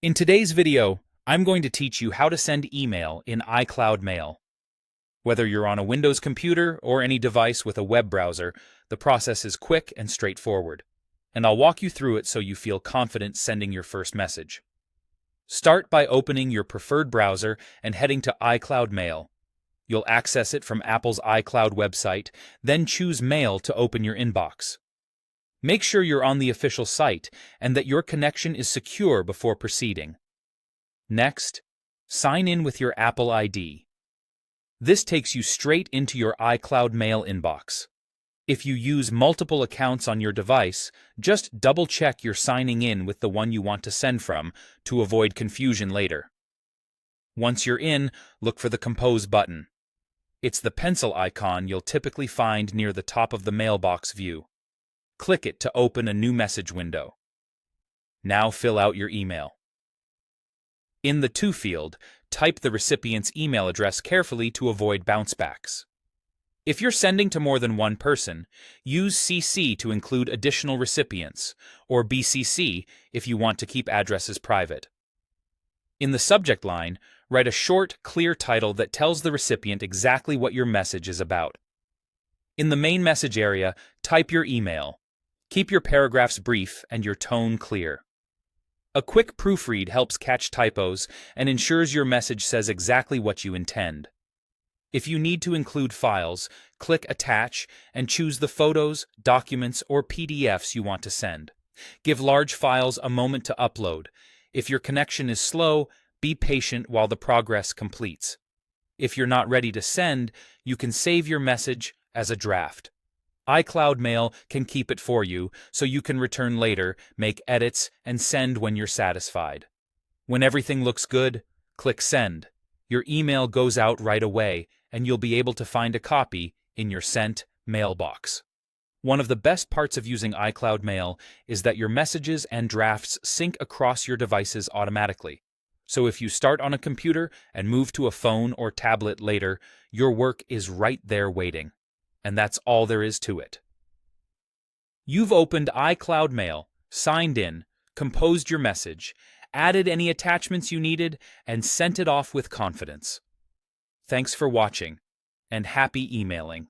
In today's video, I'm going to teach you how to send email in iCloud Mail. Whether you're on a Windows computer or any device with a web browser, the process is quick and straightforward, and I'll walk you through it so you feel confident sending your first message. Start by opening your preferred browser and heading to iCloud Mail. You'll access it from Apple's iCloud website, then choose Mail to open your inbox. Make sure you're on the official site and that your connection is secure before proceeding. Next, sign in with your Apple ID. This takes you straight into your iCloud Mail inbox. If you use multiple accounts on your device, just double-check you're signing in with the one you want to send from to avoid confusion later. Once you're in, look for the Compose button. It's the pencil icon you'll typically find near the top of the mailbox view. Click it to open a new message window. Now fill out your email. In the To field, type the recipient's email address carefully to avoid bounce-backs. If you're sending to more than one person, use CC to include additional recipients, or BCC if you want to keep addresses private. In the subject line, write a short, clear title that tells the recipient exactly what your message is about. In the main message area, type your email. Keep your paragraphs brief and your tone clear. A quick proofread helps catch typos and ensures your message says exactly what you intend. If you need to include files, click Attach and choose the photos, documents, or PDFs you want to send. Give large files a moment to upload. If your connection is slow, be patient while the progress completes. If you're not ready to send, you can save your message as a draft. iCloud Mail can keep it for you, so you can return later, make edits, and send when you're satisfied. When everything looks good, click Send. Your email goes out right away, and you'll be able to find a copy in your sent mailbox. One of the best parts of using iCloud Mail is that your messages and drafts sync across your devices automatically. So if you start on a computer and move to a phone or tablet later, your work is right there waiting. And that's all there is to it. You've opened iCloud Mail, signed in, composed your message, added any attachments you needed, and sent it off with confidence. Thanks for watching, and happy emailing.